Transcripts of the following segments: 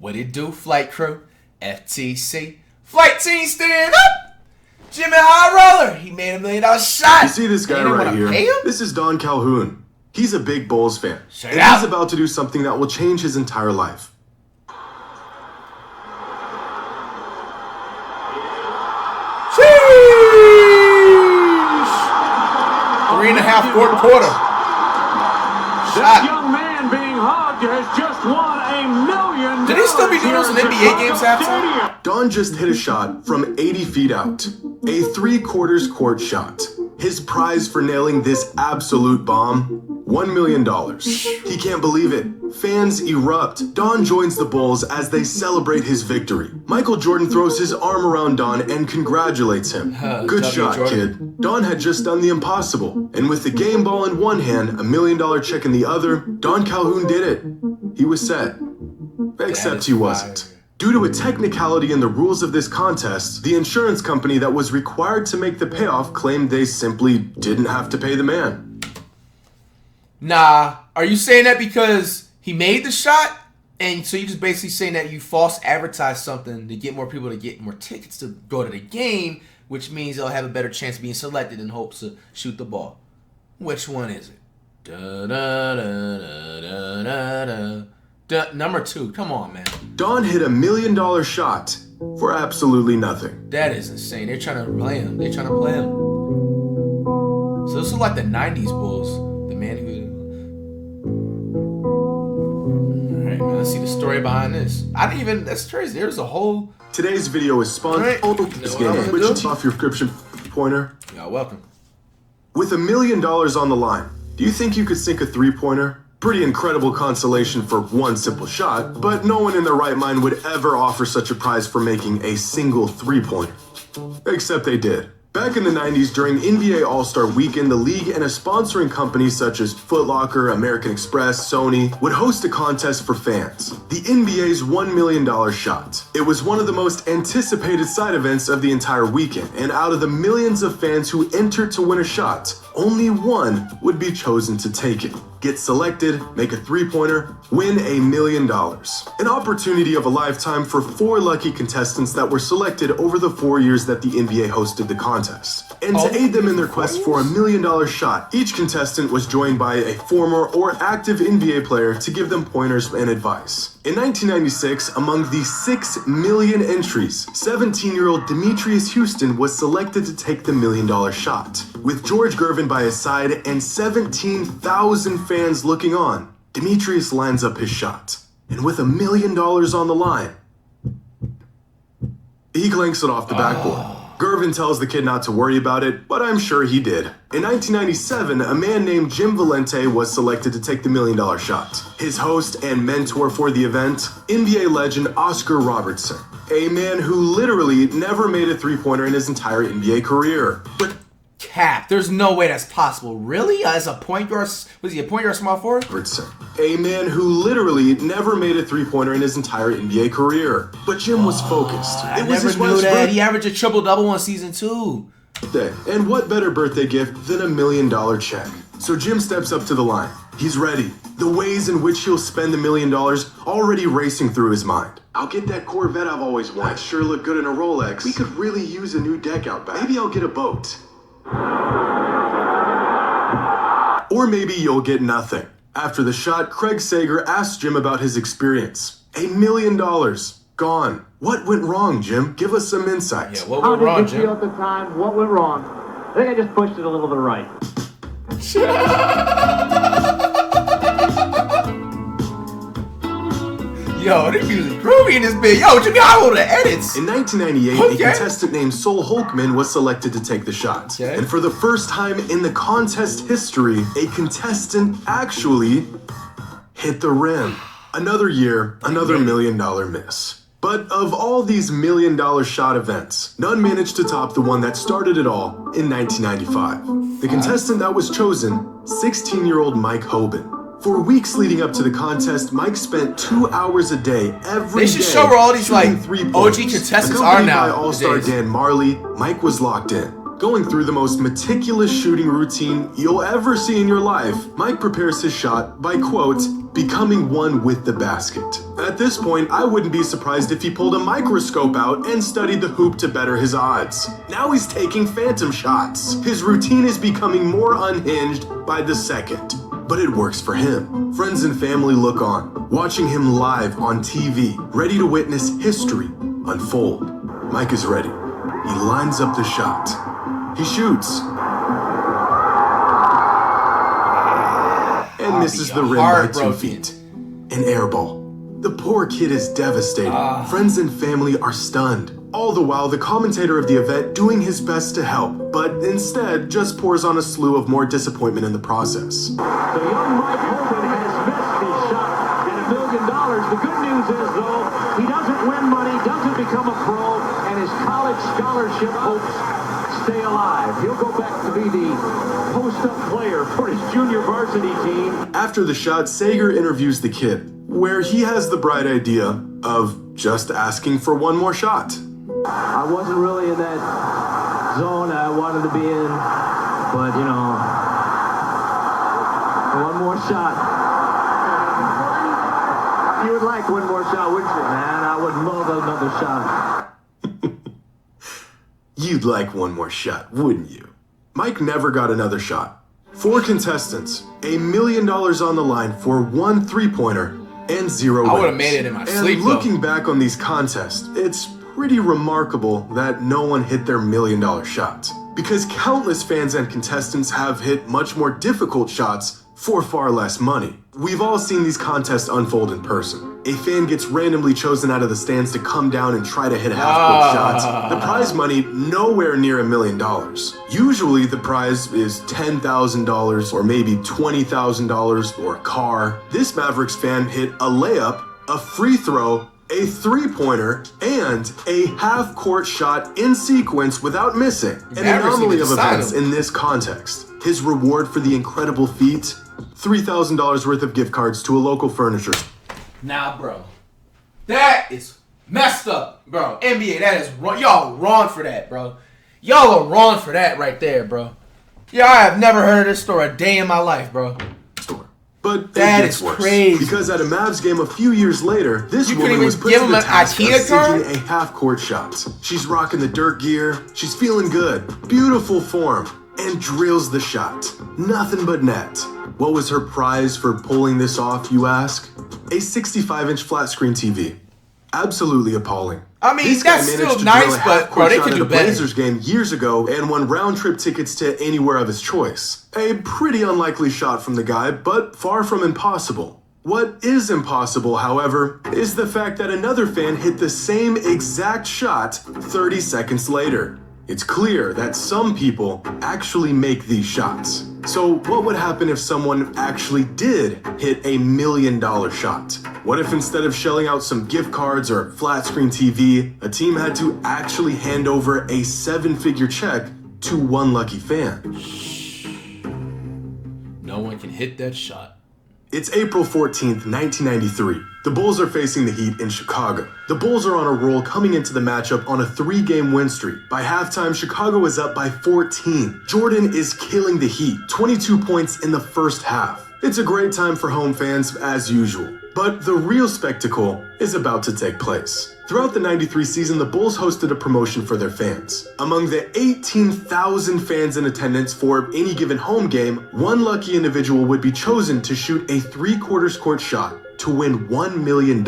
What it do, flight crew? FTC. Flight team stand up! Jimmy High Roller, he made $1 million shot. You see this guy right here? This is Don Calhoun. He's a big Bulls fan. And he's about to do something that will change his entire life. Sheesh! 3.5 fourth quarter. This young man being hugged has just won $1 million. Did he still be doing those in NBA games halftime? Don just hit a shot from 80 feet out. A 3/4 court shot. His prize for nailing this absolute bomb, $1 million. He can't believe it. Fans erupt. Don joins the Bulls as they celebrate his victory. Michael Jordan throws his arm around Don and congratulates him. Good shot, kid. Don had just done the impossible. And with the game ball in one hand, $1 million check in the other, Don Calhoun did it. He was set. Except he wasn't. Due to a technicality in the rules of this contest, the insurance company that was required to make the payoff claimed they simply didn't have to pay the man. Nah, are you saying that because he made the shot? And so you're just basically saying that you false advertise something to get more people to get more tickets to go to the game, which means they'll have a better chance of being selected in hopes to shoot the ball. Which one is it? Da, da, da, da, da, da, da. Number 2, come on, man. Don hit $1 million shot for absolutely nothing. That is insane. They're trying to play him. They're trying to play him. So this is like the 90s Bulls. The man who... Alright, man, let's see the story behind this. That's crazy. There's a whole... Today's video is sponsored by this game, which is off your subscription pointer. You're welcome. With $1 million on the line, do you think you could sink a 3-pointer? Pretty incredible consolation for one simple shot, but no one in their right mind would ever offer such a prize for making a single 3-pointer. Except they did. Back in the 90s, during NBA All-Star Weekend, the league and a sponsoring company such as Foot Locker, American Express, Sony would host a contest for fans. The NBA's $1 million shot. It was one of the most anticipated side events of the entire weekend, and out of the millions of fans who entered to win a shot, only one would be chosen to take it. Get selected, make a 3-pointer, win $1 million. An opportunity of a lifetime for 4 lucky contestants that were selected over the 4 years that the NBA hosted the contest. And to aid them in their quest for $1 million shot, each contestant was joined by a former or active NBA player to give them pointers and advice. In 1996, among the 6 million entries, 17-year-old Demetrius Houston was selected to take the $1 million shot. With George Gervin by his side and 17,000 fans looking on, Demetrius lines up his shot. And with $1 million on the line, he clanks it off the backboard. Gervin tells the kid not to worry about it, but I'm sure he did. In 1997, a man named Jim Valente was selected to take the $1 million shot. His host and mentor for the event, NBA legend Oscar Robertson, a man who literally never made a 3-pointer in his entire NBA career. But Cap, there's no way that's possible. Really? As a point guard, was he a point guard small forward? Robertson, a man who literally never made a 3-pointer in his entire NBA career. But Jim was focused. I never knew that. He averaged a triple-double on season 2. And what better birthday gift than $1 million check? So Jim steps up to the line. He's ready. The ways in which he'll spend the $1 million already racing through his mind. I'll get that Corvette I've always wanted. Sure look good in a Rolex. We could really use a new deck out back. Maybe I'll get a boat. Or maybe you'll get nothing. After the shot, Craig Sager asked Jim about his experience. $1 million. Gone. What went wrong, Jim? Give us some insight. Yeah, what went wrong, Jim? How did you feel at the time? What went wrong? I think I just pushed it a little to the right. Yo, this music groovy in this bit. Yo, what you got on the edits? In 1998, a contestant named Sol Holkman was selected to take the shot. And for the first time in the contest history, a contestant actually hit the rim. Another year, another $1 million miss. But of all these $1 million shot events, none managed to top the one that started it all in 1995. The contestant that was chosen, 16-year-old Mike Hoban. For weeks leading up to the contest, Mike spent 2 hours a day every day. They should show where all these like OG contestants are now. Accompanied by All-Star Dan Marley, Mike was locked in. Going through the most meticulous shooting routine you'll ever see in your life, Mike prepares his shot by, quote, becoming one with the basket. At this point, I wouldn't be surprised if he pulled a microscope out and studied the hoop to better his odds. Now he's taking phantom shots. His routine is becoming more unhinged by the second. But it works for him. Friends and family look on, watching him live on TV, ready to witness history unfold. Mike is ready. He lines up the shot. He shoots. And misses the rim by 2 feet. An air ball. The poor kid is devastated. Friends and family are stunned. All the while, the commentator of the event doing his best to help, but instead just pours on a slew of more disappointment in the process. The young Mike Holman has missed his shot at $1 million. The good news is, though, he doesn't win money, doesn't become a pro, and his college scholarship hopes stay alive. He'll go back to be the post-up player for his junior varsity team. After the shot, Sager interviews the kid, where he has the bright idea of just asking for one more shot. I wasn't really in that zone I wanted to be in, but, you know, one more shot. You would like one more shot, wouldn't you? Man, I would love another shot. You'd like one more shot, wouldn't you? Mike never got another shot. 4 contestants, $1 million on the line for 1 3-pointer and 0 I would have wins. made it in my And sleep, looking though. back on these contests, it's pretty remarkable that no one hit their $1 million shot. Because countless fans and contestants have hit much more difficult shots for far less money. We've all seen these contests unfold in person. A fan gets randomly chosen out of the stands to come down and try to hit half-court shots. The prize money nowhere near $1 million. Usually the prize is $10,000 or maybe $20,000 or a car. This Mavericks fan hit a layup, a free throw, a 3-pointer, and a half-court shot in sequence without missing. An anomaly of events in this context. His reward for the incredible feat? $3,000 worth of gift cards to a local furniture. Nah, bro. That is messed up, bro. NBA, that is wrong. Y'all wrong for that, bro. Y'all are wrong for that right there, bro. Yeah, I have never heard of this story a day in my life, bro. But that it gets is worse, crazy. because at a Mavs game a few years later, this You woman couldn't was even put give to him the an task of IKEA card? sinking a half-court shot. She's rocking the dirt gear, she's feeling good, beautiful form, and drills the shot. Nothing but net. What was her prize for pulling this off, you ask? A 65-inch flat-screen TV. Absolutely appalling. I mean, This guy that's managed still to nice, drill a but, bro, half-court they shot could at do a better. Blazers game years ago and won round-trip tickets to anywhere of his choice. A pretty unlikely shot from the guy, but far from impossible. What is impossible, however, is the fact that another fan hit the same exact shot 30 seconds later. It's clear that some people actually make these shots. So what would happen if someone actually did hit $1 million shot? What if instead of shelling out some gift cards or flat screen TV, a team had to actually hand over a 7-figure check to one lucky fan? No one can hit that shot. It's April 14th, 1993. The Bulls are facing the Heat in Chicago. The Bulls are on a roll coming into the matchup on a 3-game win streak. By halftime, Chicago is up by 14. Jordan is killing the Heat, 22 points in the first half. It's a great time for home fans as usual. But the real spectacle is about to take place. Throughout the 93 season, the Bulls hosted a promotion for their fans. Among the 18,000 fans in attendance for any given home game, one lucky individual would be chosen to shoot a 3/4 court shot to win $1 million.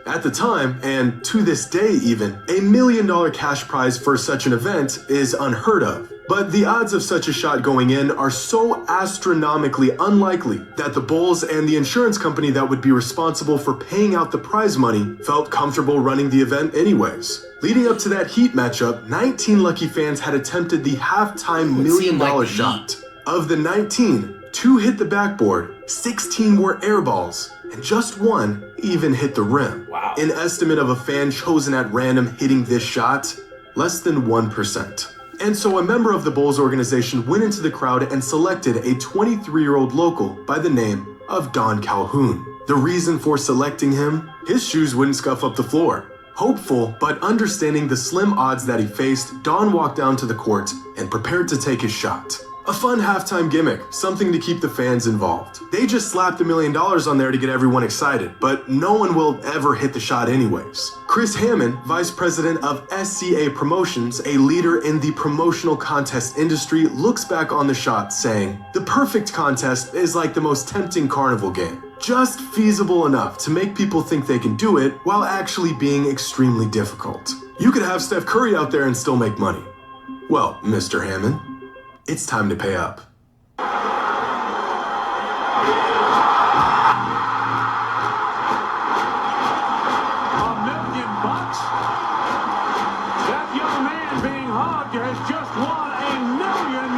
At the time, and to this day even, $1 million cash prize for such an event is unheard of. But the odds of such a shot going in are so astronomically unlikely that the Bulls and the insurance company that would be responsible for paying out the prize money felt comfortable running the event anyways. Leading up to that Heat matchup, 19 lucky fans had attempted the halftime $1 million shot. Of the 19, 2 hit the backboard, 16 were air balls, and just 1 even hit the rim. Wow. An estimate of a fan chosen at random hitting this shot, less than 1%. And so a member of the Bulls organization went into the crowd and selected a 23-year-old local by the name of Don Calhoun. The reason for selecting him? His shoes wouldn't scuff up the floor. Hopeful, but understanding the slim odds that he faced, Don walked down to the court and prepared to take his shot. A fun halftime gimmick, something to keep the fans involved. They just slapped $1 million on there to get everyone excited, but no one will ever hit the shot anyways. Chris Hammond, vice president of SCA Promotions, a leader in the promotional contest industry, looks back on the shot saying, "The perfect contest is like the most tempting carnival game. Just feasible enough to make people think they can do it while actually being extremely difficult. You could have Steph Curry out there and still make money. Well, Mr. Hammond, it's time to pay up." $1 million? That young man being hugged has just won $1 million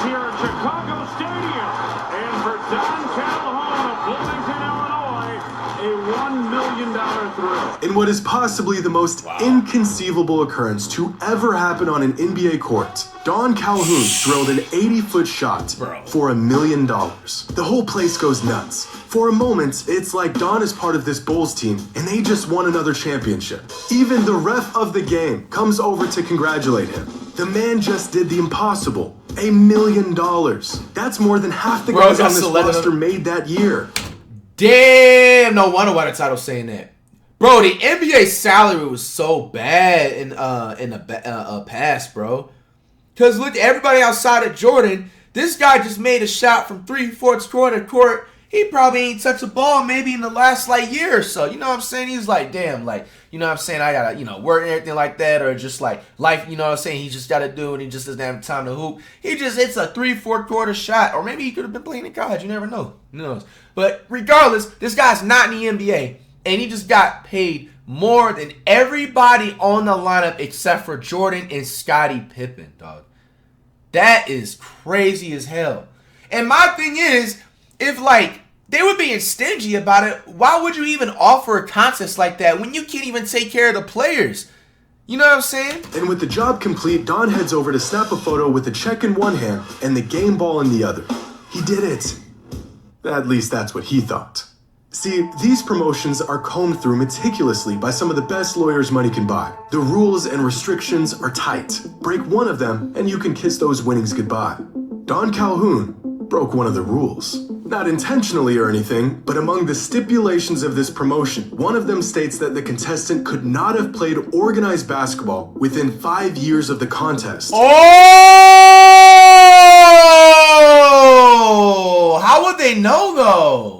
here at Chicago Stadium. And for Don Calhoun of Bloomington, Illinois, a $1 million thrill. In what is possibly the most inconceivable occurrence to ever happen on an NBA court, Don Calhoun drilled an 80-foot shot for $1 million. The whole place goes nuts. For a moment, it's like Don is part of this Bulls team and they just won another championship. Even the ref of the game comes over to congratulate him. The man just did the impossible. $1 million. That's more than half the guys on this roster made that year. Damn, no wonder why the title's saying that. Bro, the NBA salary was so bad in the past, bro. Because look, everybody outside of Jordan, this guy just made a shot from 3/4 court. He probably ain't touched a ball maybe in the last year or so. You know what I'm saying? He's like, damn, you know what I'm saying? I gotta, work and everything like that, or just life, you know what I'm saying? He just gotta do it. He just doesn't have time to hoop. He just hits a 3/4 shot, or maybe he could have been playing in college. You never know. Who knows? But regardless, this guy's not in the NBA, and he just got paid more than everybody on the lineup except for Jordan and Scottie Pippen, dog. That is crazy as hell. And my thing is, if they were being stingy about it, why would you even offer a contest like that when you can't even take care of the players? You know what I'm saying? And with the job complete, Don heads over to snap a photo with the check in one hand and the game ball in the other. He did it. At least that's what he thought. See, these promotions are combed through meticulously by some of the best lawyers money can buy. The rules and restrictions are tight. Break one of them and you can kiss those winnings goodbye. Don Calhoun broke one of the rules. Not intentionally or anything, but among the stipulations of this promotion, one of them states that the contestant could not have played organized basketball within 5 years of the contest. Oh! How would they know, though?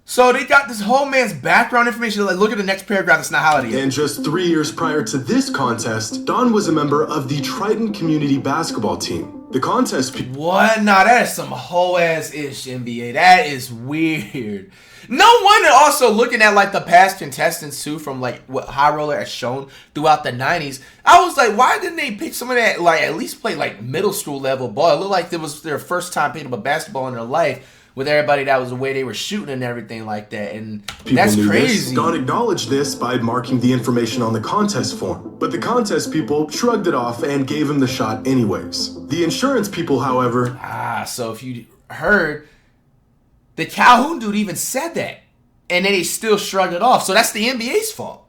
So they got this whole man's background information. Look at the next paragraph. That's not how it is. And just 3 years prior to this contest, Don was a member of the Triton Community Basketball team. The contest... What? Nah, that is some hoe-ass-ish, NBA. That is weird. No wonder also looking at the past contestants too from what High Roller has shown throughout the 90s. I was like, why didn't they pick someone that at least play middle school level ball? It looked like it was their first time picking up a basketball in their life. With everybody, that was the way they were shooting and everything like that. And that's crazy. Don acknowledged this by marking the information on the contest form. But the contest people shrugged it off and gave him the shot anyways. The insurance people, however... So if you heard, the Calhoun dude even said that. And then they still shrugged it off. So that's the NBA's fault.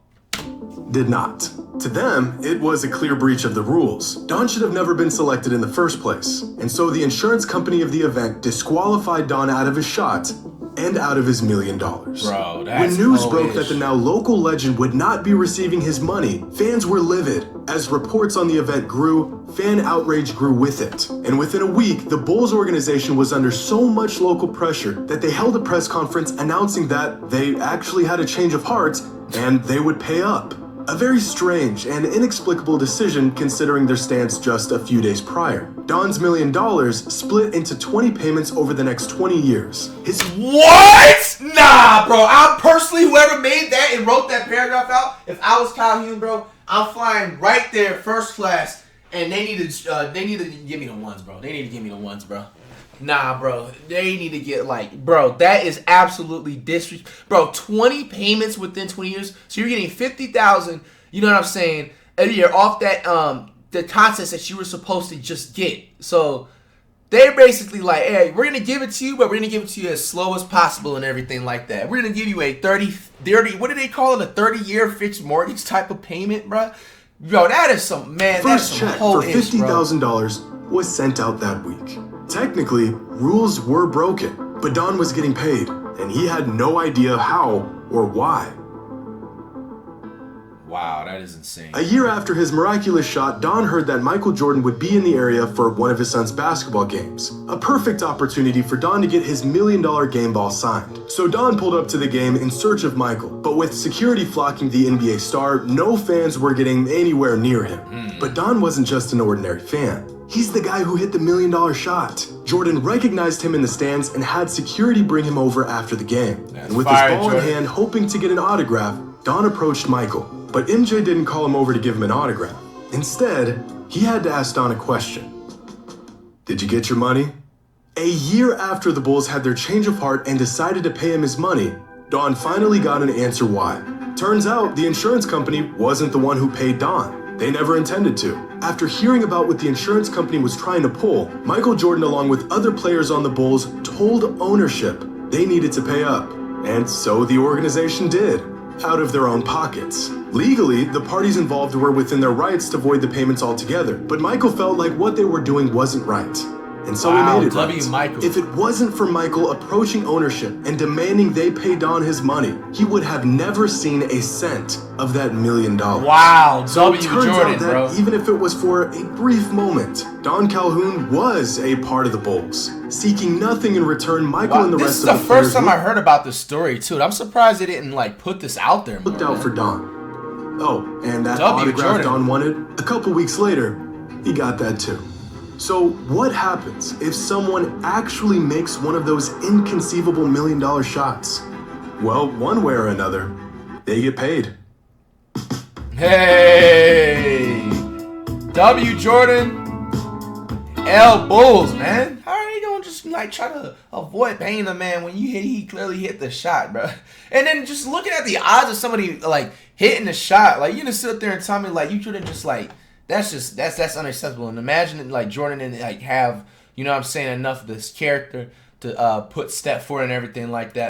Did not. To them, it was a clear breach of the rules. Don should have never been selected in the first place. And so the insurance company of the event disqualified Don out of his shot and out of his $1 million. Bro, that's when news broke that the now local legend would not be receiving his money, fans were livid. As reports on the event grew, fan outrage grew with it. And within a week, the Bulls organization was under so much local pressure that they held a press conference announcing that they actually had a change of heart and they would pay up. A very strange and inexplicable decision considering their stance just a few days prior. Don's $1 million split into 20 payments over the next 20 years. What? Nah, bro. I personally, whoever made that and wrote that paragraph out, if I was Calhoun, bro, I'm flying right there, first class, and they need to give me the ones, bro. They need to give me the ones, bro. Nah, bro. They need to get bro, that is absolutely disrespectful. Bro, 20 payments within 20 years. So you're getting $50,000, you know what I'm saying, a year off that the contest that you were supposed to just get. So they're basically hey, we're going to give it to you, but we're going to give it to you as slow as possible and everything like that. We're going to give you a 30, what do they call it? A 30-year fixed mortgage type of payment, bro. Bro, that is some, man, First that's some check for $50,000 was sent out that week. Technically, rules were broken, but Don was getting paid, and he had no idea how or why. Wow, that is insane. A year after his miraculous shot, Don heard that Michael Jordan would be in the area for one of his son's basketball games. A perfect opportunity for Don to get his $1 million game ball signed. So Don pulled up to the game in search of Michael, but with security flocking the NBA star, no fans were getting anywhere near him. But Don wasn't just an ordinary fan. He's the guy who hit the $1 million shot. Jordan recognized him in the stands and had security bring him over after the game. And with his ball in hand, hoping to get an autograph, Don approached Michael. But MJ didn't call him over to give him an autograph. Instead, he had to ask Don a question. Did you get your money? A year after the Bulls had their change of heart and decided to pay him his money, Don finally got an answer why. Turns out the insurance company wasn't the one who paid Don. They never intended to. After hearing about what the insurance company was trying to pull, Michael Jordan, along with other players on the Bulls, told ownership they needed to pay up. And so the organization did, out of their own pockets. Legally, the parties involved were within their rights to void the payments altogether, but Michael felt like what they were doing wasn't right. And so he made it right. Michael. If it wasn't for Michael approaching ownership and demanding they pay Don his money, he would have never seen a cent of that $1 million. Wow, So W. it turns Jordan, out that bro. even if it was for a brief moment, Don Calhoun was a part of the Bulls. Seeking nothing in return, Michael and the This rest is of the the first players time I heard about this story, too. I'm surprised they didn't, put this out there more. looked out for Don. Oh, and that W. autograph Jordan. Don wanted, a couple weeks later, he got that too. So what happens if someone actually makes one of those inconceivable $1 million shots? Well, one way or another, they get paid. Hey! W. Jordan. L. Bulls, man. How are they gonna just try to avoid paying the man when he clearly hit the shot, bro? And then just looking at the odds of somebody hitting the shot, you gonna sit up there and tell me you couldn't just that's unacceptable. And imagine Jordan and have, you know what I'm saying, enough of this character to put step forward and everything like that.